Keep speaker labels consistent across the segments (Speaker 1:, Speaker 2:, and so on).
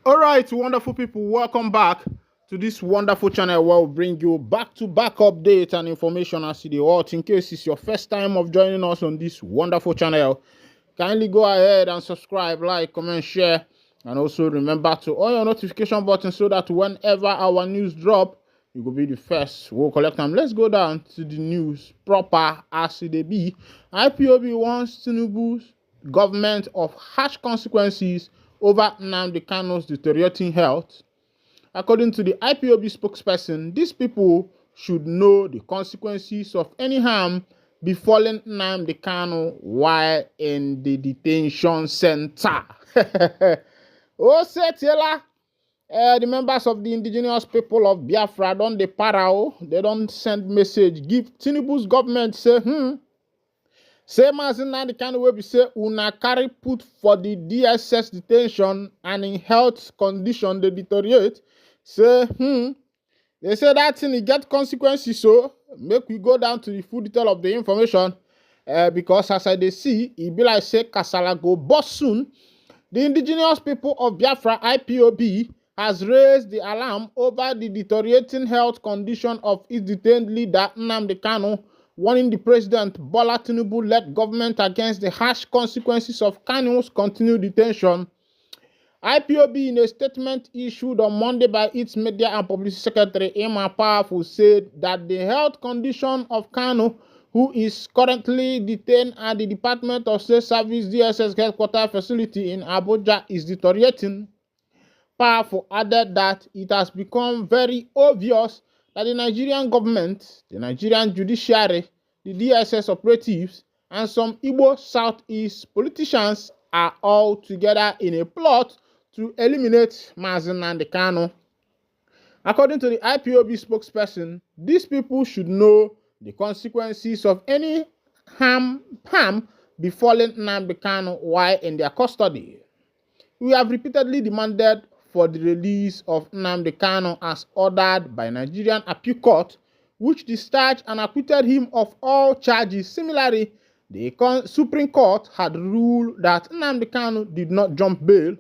Speaker 1: All right, wonderful people, welcome back to this wonderful channel where we bring you back-to-back updates and information as the world. In case it's your first time of joining us on this wonderful channel, kindly go ahead and subscribe, like, comment, share, and also remember to on your notification button so that whenever our news drop, you will be the first. We'll collect them. Let's go down to the news proper as it be. IPOB warns Tinubu's government of harsh consequences over Nnamdi Kanu's deteriorating health. According to the IPOB spokesperson, these people should know the consequences of any harm befalling Nnamdi Kanu while in the detention center. Oh, Setela, the members of the indigenous people of Biafra don't dey para. They don't send message give Tinubu's government say same as Nnamdi Kanu wey be say una carry put for the DSS detention and in health condition they deteriorate. Say they say that thing it get consequences. So make we go down to the full detail of the information because as I dey see, it be like say kasala go burst soon. The indigenous people of Biafra IPOB has raised the alarm over the deteriorating health condition of its detained leader Nnamdi Kanu, warning the president Bola Tinubu-led government against the harsh consequences of Kanu's continued detention. IPOB, in a statement issued on Monday by its media and publicity secretary Emma Powerful, said that the health condition of Kanu, who is currently detained at the Department of State Service DSS headquarters facility in Abuja, is deteriorating. Powerful added that it has become very obvious that the Nigerian government, the Nigerian judiciary, the DSS operatives, and some Igbo Southeast politicians are all together in a plot to eliminate Mazi Nnamdi Kanu. According to the IPOB spokesperson, these people should know the consequences of any harm befalling Nnamdi Kanu while in their custody. We have repeatedly demanded for the release of Nnamdi Kanu as ordered by Nigerian Appeal Court, which discharged and acquitted him of all charges. Similarly, the Supreme Court had ruled that Nnamdi Kanu did not jump bail.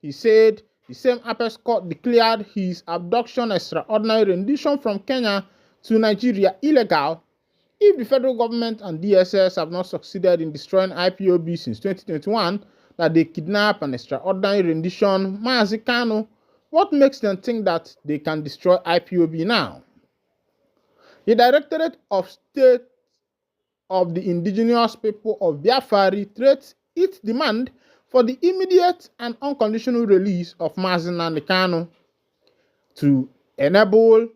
Speaker 1: He said the same Apex Court declared his abduction extraordinary rendition from Kenya to Nigeria illegal. If the federal government and DSS have not succeeded in destroying IPOB since 2021, that they kidnap an extraordinary rendition Mazi Kanu, what makes them think that they can destroy IPOB now? The Directorate of State of the Indigenous People of Biafra reiterates its demand for the immediate and unconditional release of Mazi Nnamdi Kanu to enable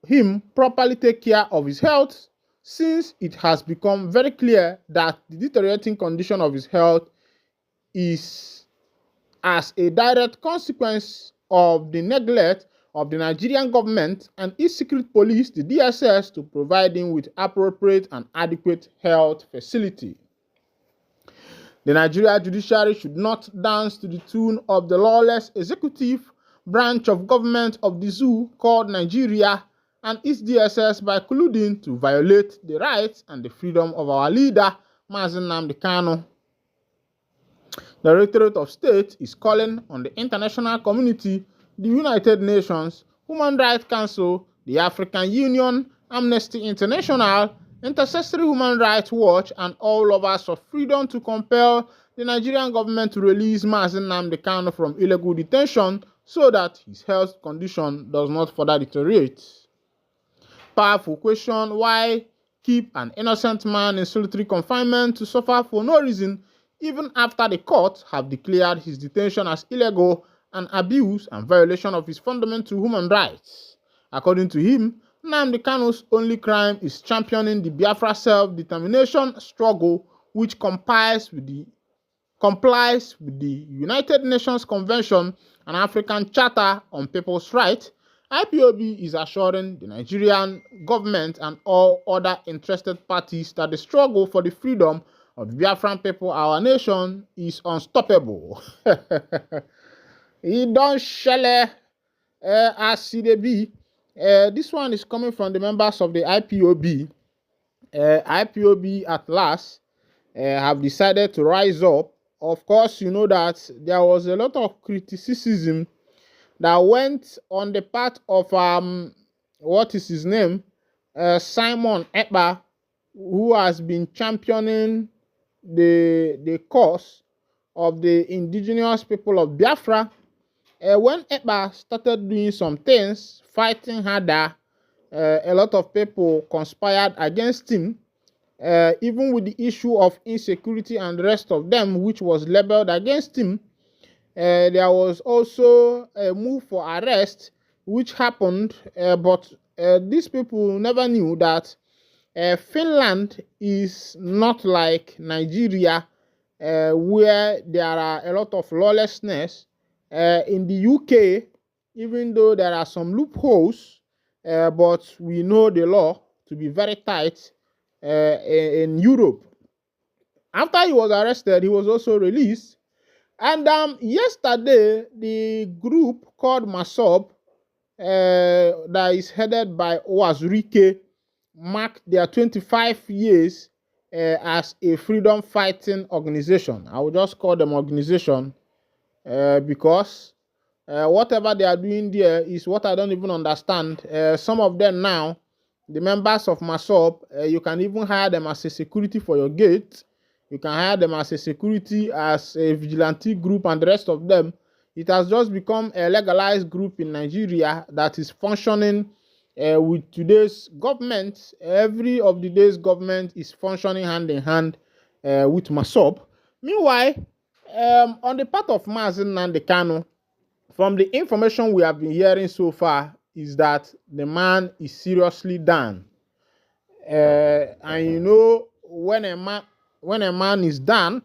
Speaker 1: him properly take care of his health, since it has become very clear that the deteriorating condition of his health is as a direct consequence of the neglect of the Nigerian government and its secret police, the DSS, to provide him with appropriate and adequate health facility. The Nigerian judiciary should not dance to the tune of the lawless executive branch of government of the Zuuu called Nigeria and its DSS by colluding to violate the rights and the freedom of our leader, Mazi Nnamdi Kanu. The Directorate of State is calling on the international community, the United Nations, Human Rights Council, the African Union, Amnesty International, Intercessory Human Rights Watch, and all lovers of freedom to compel the Nigerian government to release Mazi Nnamdi Kanu from illegal detention so that his health condition does not further deteriorate. Powerful question: why keep an innocent man in solitary confinement to suffer for no reason, even after the court have declared his detention as illegal and abuse and violation of his fundamental human rights? According to him, Nnamdi Kanu's only crime is championing the Biafra self-determination struggle, which complies with the United Nations Convention and African Charter on People's Rights. IPOB is assuring the Nigerian government and all other interested parties that the struggle for the freedom of the Biafran people, our nation, is unstoppable. It don't shele as it be. This one is coming from the members of the IPOB. IPOB at last have decided to rise up of course, you know that there was a lot of criticism that went on the part of what is his name, Simon Ekpa, who has been championing the cause of the indigenous people of Biafra. When Ekpa started doing some things, fighting harder, a lot of people conspired against him, even with the issue of insecurity and the rest of them, which was labeled against him. There was also a move for arrest, which happened, but these people never knew that Finland is not like Nigeria, where there are a lot of lawlessness. In the UK, even though there are some loopholes, but we know the law to be very tight in Europe. After he was arrested, he was also released. And yesterday, the group called Masob, that is headed by Owazurike, marked their 25 years as a freedom fighting organization. I will just call them organization because whatever they are doing there is what I don't even understand. Some of them now, the members of Masob, you can even hire them as a security for your gate. You can hire them as a security, as a vigilante group, and the rest of them. It has just become a legalized group in Nigeria that is functioning with today's government. Every of the day's government is functioning hand in hand with Masob. Meanwhile, on the part of Mazi Nnamdi Kanu, from the information we have been hearing so far, is that the man is seriously down. And you know, when a man is done.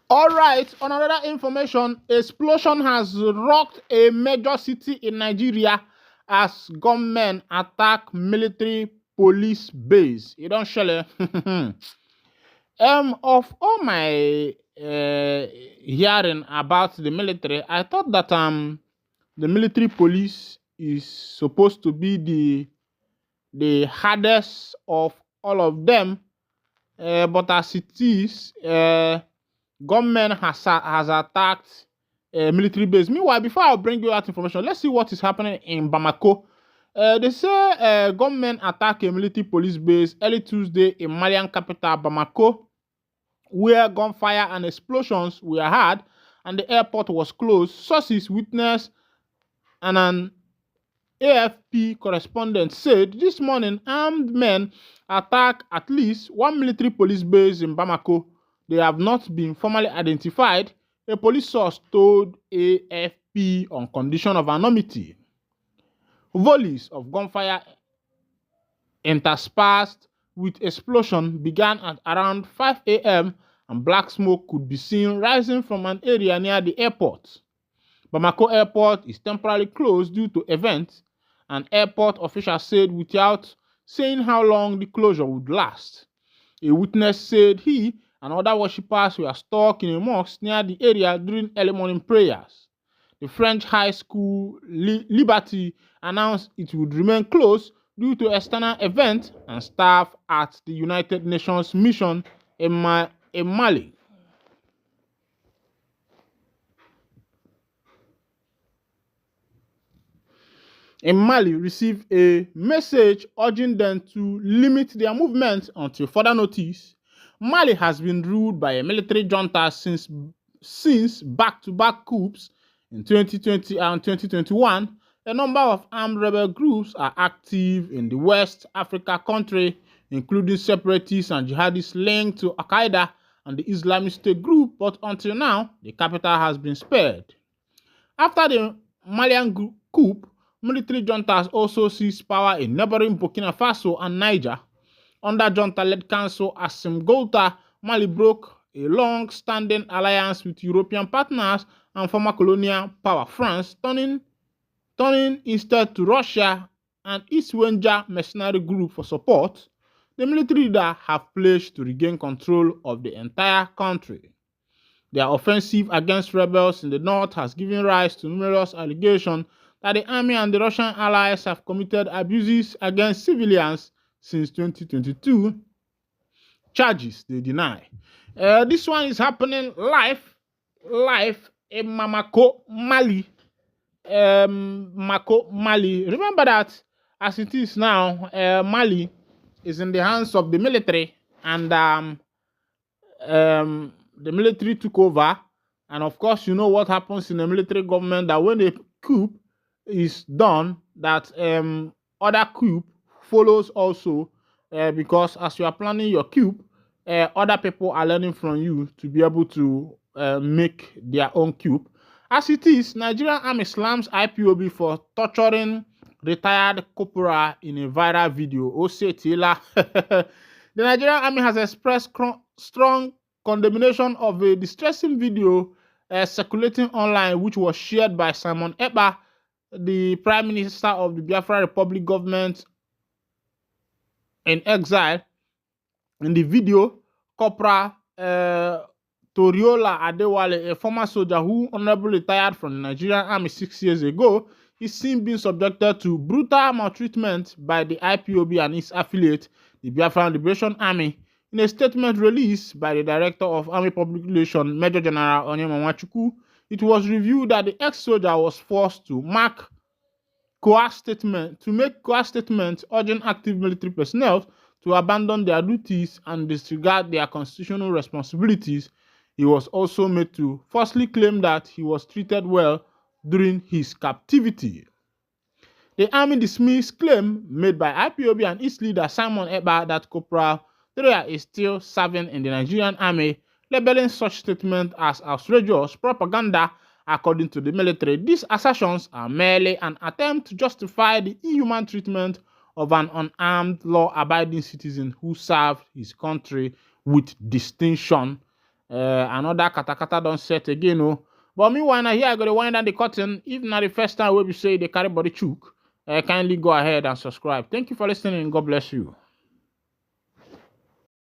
Speaker 1: All right, on another information, explosion has rocked a major city in Nigeria as gunmen attack military police base. You don't share it. Of all my hearing about the military, I thought that the military police is supposed to be the hardest of all of them. But as it is, government has attacked military base. Meanwhile, before I bring you that information, let's see what is happening in Bamako. They say government attacked a military police base early Tuesday in Malian capital Bamako, where gunfire and explosions were heard and the airport was closed. Sources witnessed and an AFP correspondent said this morning armed men attacked at least one military police base in Bamako. They have not been formally identified, a police source told AFP on condition of anonymity. Volleys of gunfire interspersed with explosion began at around 5 a.m. and black smoke could be seen rising from an area near the airport. Bamako Airport is temporarily closed due to events, and airport officials said without saying how long the closure would last. A witness said he and other worshippers were stuck in a mosque near the area during early morning prayers. The French high school Liberty announced it would remain closed due to external events and staff at the United Nations mission in Mali. In Mali received a message urging them to limit their movement until further notice. Mali has been ruled by a military junta since back-to-back coups in 2020 and 2021. A number of armed rebel groups are active in the West Africa country, including separatists and jihadists linked to Al-Qaeda and the Islamic State group, but until now, the capital has been spared. After the Malian coup, military juntas also seized power in neighboring Burkina Faso and Niger. Under junta-led Council Assimi Goïta, Mali broke a long-standing alliance with European partners and former colonial power France, turning instead to Russia and East Wenja mercenary group for support. The military leaders have pledged to regain control of the entire country. Their offensive against rebels in the north has given rise to numerous allegations that the army and the Russian allies have committed abuses against civilians since 2022. charges they deny. This one is happening live in Mali. Mali. Remember that as it is now, Mali is in the hands of the military, and the military took over. And of course, you know what happens in the military government, that when a coup is done, that other coup follows also, because as you are planning your coup, other people are learning from you to be able to make their own coup. As it is, Nigerian Army slams IPOB for torturing retired corporal in a viral video. Osetila. The Nigerian Army has expressed strong condemnation of a distressing video circulating online, which was shared by Simon Ekpa, the Prime Minister of the Biafra Republic government in exile. In the video, Corporal Toriola Adewale, a former soldier who honorably retired from the Nigerian Army 6 years ago, is seen being subjected to brutal maltreatment by the IPOB and its affiliate, the Biafra Libration Army. In a statement released by the Director of Army Public Relations, Major General Onyema, it was revealed that the ex-soldier was forced to make coerced statements urging active military personnel to abandon their duties and disregard their constitutional responsibilities. He was also made to falsely claim that he was treated well during his captivity. The army dismissed claim made by IPOB and its leader Simon Ekpa that Corporal Toria is still serving in the Nigerian Army, labeling such statement as outrageous propaganda. According to the military, these assertions are merely an attempt to justify the inhuman treatment of an unarmed, law-abiding citizen who served his country with distinction. Another katakata don't set again, oh. But meanwhile, here I go to wind down the curtain. If not the first time we say they carry body chook, kindly go ahead and subscribe. Thank you for listening. God bless you.